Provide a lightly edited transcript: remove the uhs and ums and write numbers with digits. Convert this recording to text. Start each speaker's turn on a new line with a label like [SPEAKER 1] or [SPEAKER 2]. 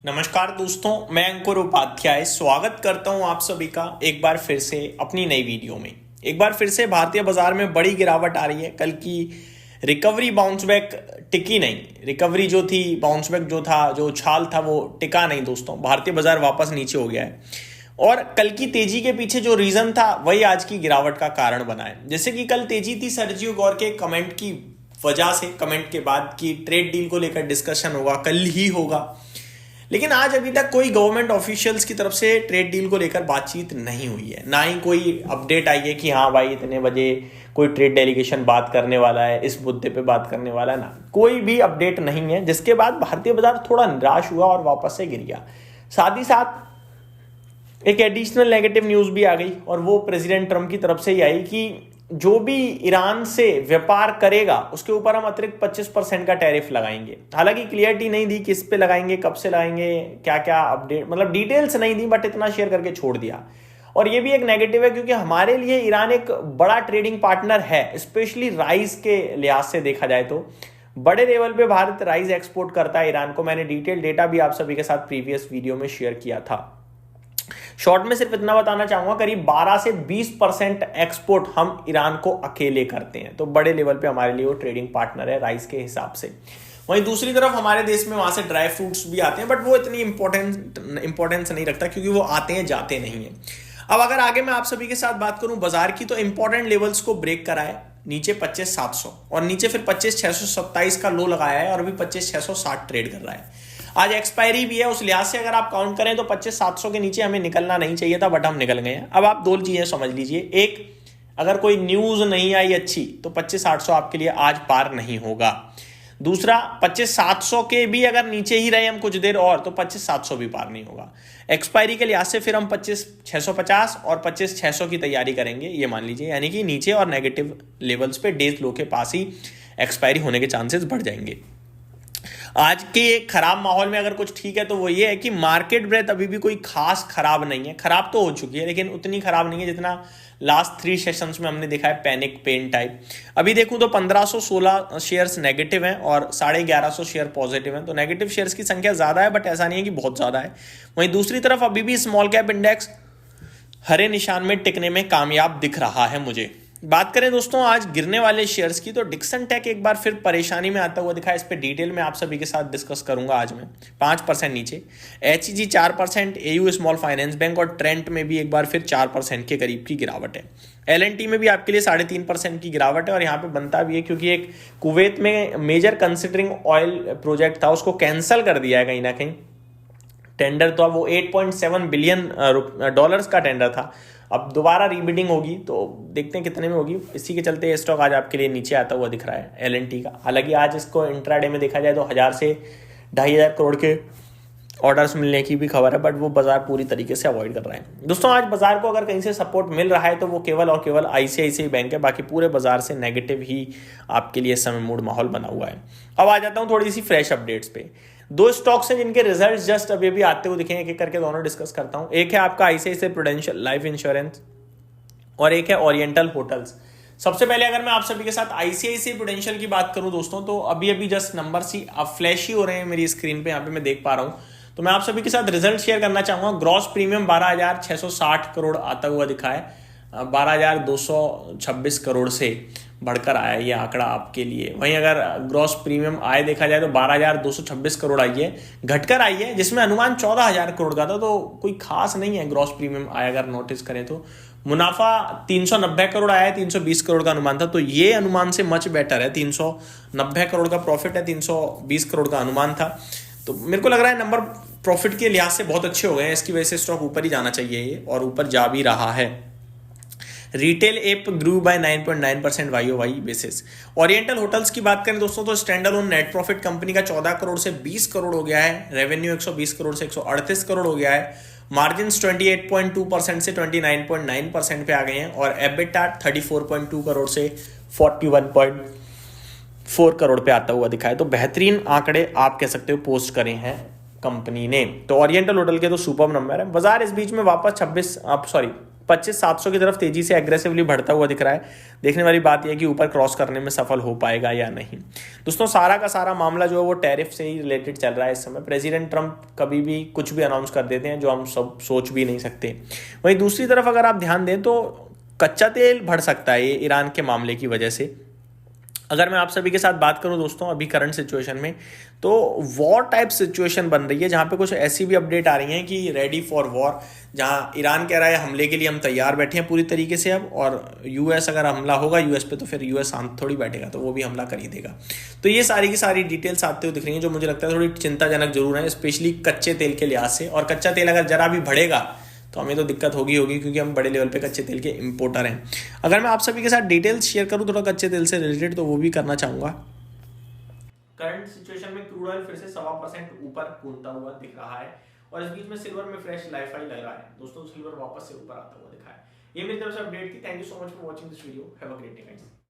[SPEAKER 1] नमस्कार दोस्तों, मैं अंकुर उपाध्याय स्वागत करता हूं आप सभी का एक बार फिर से अपनी नई वीडियो में। एक बार फिर से भारतीय बाजार में बड़ी गिरावट आ रही है। कल की रिकवरी बाउंस बैक टिकी नहीं, रिकवरी जो थी, बाउंस बैक जो था, जो उछाल था, वो टिका नहीं दोस्तों। भारतीय बाजार वापस नीचे हो गया है और कल की तेजी के पीछे जो रीजन था वही आज की गिरावट का कारण बना है। जैसे कि कल तेजी थी सर्जियो गौर के कमेंट की वजह से, कमेंट के बाद की ट्रेड डील को लेकर डिस्कशन होगा, कल ही होगा, लेकिन आज अभी तक कोई गवर्नमेंट ऑफिशियल्स की तरफ से ट्रेड डील को लेकर बातचीत नहीं हुई है। ना ही कोई अपडेट आई है कि हाँ भाई इतने बजे कोई ट्रेड डेलीगेशन बात करने वाला है, इस मुद्दे पे बात करने वाला है। ना, कोई भी अपडेट नहीं है, जिसके बाद भारतीय बाजार थोड़ा निराश हुआ और वापस से गिर गया। साथ ही साथ एक एडिशनल नेगेटिव न्यूज भी आ गई और वो प्रेसिडेंट ट्रंप की तरफ से ही आई कि जो भी ईरान से व्यापार करेगा उसके ऊपर हम अतिरिक्त 25% का टैरिफ लगाएंगे। हालांकि क्लियरिटी नहीं दी किस पे लगाएंगे, कब से लगाएंगे, क्या क्या अपडेट, मतलब डिटेल्स नहीं दी, बट इतना शेयर करके छोड़ दिया। और ये भी एक नेगेटिव है क्योंकि हमारे लिए ईरान एक बड़ा ट्रेडिंग पार्टनर है, स्पेशली राइस के लिहाज से देखा जाए तो बड़े लेवल पे भारत राइस एक्सपोर्ट करता है ईरान को। मैंने डिटेल डेटा भी आप सभी के साथ प्रीवियस वीडियो में शेयर किया था। शॉर्ट में सिर्फ इतना बताना चाहूंगा, करीब 12 से 20% एक्सपोर्ट हम ईरान को अकेले करते हैं, तो बड़े लेवल पे हमारे लिए वो ट्रेडिंग पार्टनर है राइस के हिसाब से। वहीं दूसरी तरफ हमारे देश में वहां से ड्राई फ्रूट्स भी आते हैं, बट वो इतनी इंपॉर्टेंस नहीं रखता क्योंकि वो आते हैं जाते नहीं है। अब अगर आगे मैं आप सभी के साथ बात करूं बाजार की, तो इंपॉर्टेंट लेवल्स को ब्रेक करा है, नीचे 25,700 और नीचे फिर 25,627 का लो लगाया है और अभी 25,660 ट्रेड कर रहा है। आज एक्सपायरी भी है, उस लिहाज से अगर आप काउंट करें तो 25,700 के नीचे हमें निकलना नहीं चाहिए था, बट हम निकल गए हैं। अब आप दो चीजें समझ लीजिए, एक, अगर कोई न्यूज नहीं आई अच्छी तो 25,800 आपके लिए आज पार नहीं होगा। दूसरा, 25,700 के भी अगर नीचे ही रहे हम कुछ देर और तो 25,700 भी पार नहीं होगा। एक्सपायरी के लिहाज से फिर हम 25,650 और 25,600 की तैयारी करेंगे, ये मान लीजिए, यानी कि नीचे और नेगेटिव लेवल्स पे डेज लो के पास ही एक्सपायरी होने के चांसेस बढ़ जाएंगे। आज के खराब माहौल में अगर कुछ ठीक है तो वो ये है कि मार्केट ब्रेथ अभी भी कोई खास खराब नहीं है। खराब तो हो चुकी है लेकिन उतनी खराब नहीं है जितना लास्ट 3 सेशंस में हमने देखा है, पैनिक पेन टाइप। अभी देखूं तो 1516 शेयर्स नेगेटिव हैं और 1150 शेयर पॉजिटिव हैं, तो नेगेटिव शेयर्स की संख्या ज्यादा है, बट ऐसा नहीं है कि बहुत ज्यादा है। वहीं दूसरी तरफ अभी भी स्मॉल कैप इंडेक्स हरे निशान में टिकने में कामयाब दिख रहा है मुझे। बात करें दोस्तों आज गिरने वाले शेयर्स की, तो डिक्सन टेक एक बार फिर परेशानी में आता हुआ दिखा है। इस पे डिटेल में आप सभी के साथ डिस्कस करूंगा आज मैं। 5% नीचे, HEG 4%, AU small finance bank और ट्रेंट में भी एक बार फिर 4% के करीब की गिरावट है। एलएनटी में भी आपके लिए 3.5% की गिरावट है और यहाँ पे बनता भी है क्योंकि एक कुवैत में मेजर कंसिडरिंग ऑयल प्रोजेक्ट था, उसको कैंसिल कर दिया है कहीं ना कहीं। टेंडर तो अब वो $8.7 बिलियन का टेंडर था, अब दोबारा रीबिडिंग होगी तो देखते हैं कितने में होगी। इसी के चलते ये स्टॉक आज आपके लिए नीचे आता हुआ दिख रहा है एलएनटी का। हालांकि आज इसको इंट्राडे में देखा जाए तो 1000 से 2,500 करोड़ के ऑर्डर्स मिलने की भी खबर है, बट वो बाजार पूरी तरीके से अवॉइड कर रहा है। दोस्तों आज बाजार को अगर कहीं से सपोर्ट मिल रहा है तो वो केवल और केवल आईसीआईसीआई बैंक है, बाकी पूरे बाजार से नेगेटिव ही आपके लिए समय मूड माहौल बना हुआ है। अब आ जाता हूँ थोड़ी सी फ्रेश अपडेट्स पे। 2 स्टॉक्स हैं जिनके रिजल्ट्स जस्ट अभी भी आते हुए दिखेंगे, एक एक करके दोनों डिस्कस करता हूं। एक है आपका आईसीआईसीआई प्रूडेंशियल लाइफ इंश्योरेंस और एक है ओरिएंटल होटल्स। सबसे पहले अगर मैं आप सभी के साथ आईसीआईसीआई प्रूडेंशियल की बात करूं दोस्तों, तो अभी अभी जस्ट नंबर्स ही अब फ्लैश ही हो रहे हैं मेरी स्क्रीन पे, यहाँ पे मैं देख पा रहा हूं। तो मैं आप सभी के साथ रिजल्ट शेयर करना चाहूंगा। ग्रॉस प्रीमियम 12,660 करोड़ आता हुआ दिखा है, 12,226 करोड़ से बढ़कर आया ये आंकड़ा आपके लिए। वहीं अगर ग्रॉस प्रीमियम आय देखा जाए तो 12,226 करोड़ आई है, घटकर आई है, जिसमें अनुमान 14,000 करोड़ का था, तो कोई खास नहीं है ग्रॉस प्रीमियम आय अगर नोटिस करें तो। मुनाफा 390 करोड़ आया है, 320 करोड़ का अनुमान था, तो ये अनुमान से मच बेटर है। 390 करोड़ का प्रॉफिट है, 320 करोड़ का अनुमान था, तो मेरे को लग रहा है नंबर प्रॉफिट के लिहाज से बहुत अच्छे हो गए हैं। इसकी वजह से स्टॉक ऊपर ही जाना चाहिए और ऊपर जा भी रहा है। Retail app grew by 9.9% YoY basis. Oriental hotels की बात करें दोस्तों तो standalone net profit company का 14 करोड़ से 20 करोड़ हो गया है, रेवेन्यू 120 करोड़ से 138 करोड़ हो गया है, मार्जिन 28.2% से 29.9% पे आ गए हैं और एबिटा 34.2 करोड़ से 41.4 करोड़ पे आता हुआ दिखा है। तो बेहतरीन आंकड़े आप कह सकते हो पोस्ट करे हैं कंपनी ने। तो ओरिएंटल होटल के तो सुपर नंबर है। बाजार इस बीच में वापस 25,700 की तरफ तेजी से एग्रेसिवली बढ़ता हुआ दिख रहा है। देखने वाली बात यह है कि ऊपर क्रॉस करने में सफल हो पाएगा या नहीं। दोस्तों सारा का सारा मामला जो है वो टैरिफ से ही रिलेटेड चल रहा है इस समय। प्रेसिडेंट ट्रंप कभी भी कुछ भी अनाउंस कर देते हैं जो हम सब सोच भी नहीं सकते। वहीं दूसरी तरफ अगर आप ध्यान दें तो कच्चा तेल बढ़ सकता है ये ईरान के मामले की वजह से। अगर मैं आप सभी के साथ बात करूं दोस्तों अभी करंट सिचुएशन में, तो वॉर टाइप सिचुएशन बन रही है, जहां पे कुछ ऐसी भी अपडेट आ रही हैं कि रेडी फॉर वॉर, जहां ईरान कह रहा है हमले के लिए हम तैयार बैठे हैं पूरी तरीके से अब, और यूएस अगर हमला होगा यूएस पे तो फिर यूएस शांत थोड़ी बैठेगा, तो वो भी हमला कर ही देगा। तो ये सारी की सारी डिटेल्स आते हुए दिख रही हैं जो मुझे लगता है थोड़ी चिंताजनक जरूर है, स्पेशली कच्चे तेल के लिहाज से। और कच्चा तेल अगर जरा भी बढ़ेगा तो हमें तो दिक्कत होगी क्योंकि हम बड़े लेवल पे कच्चे तेल के इंपोर्टर हैं। अगर मैं आप सभी के साथ डिटेल्स शेयर करूं थोड़ा कच्चे तेल से रिलेटेड, तो वो भी करना चाहूंगा। करंट सिचुएशन में क्रूड ऑयल फिर से 1.25% ऊपर कूदता हुआ दिख रहा है, और इस बीच में सिल्वर में फ्रेश लाइफ हाई लग रहा है। दोस्तों सिल्वर वापस से ऊपर आता हुआ दिखा है। ये मेरी तरफ से अपडेट थी। Thank you so much for watching this video. Have a great day guys.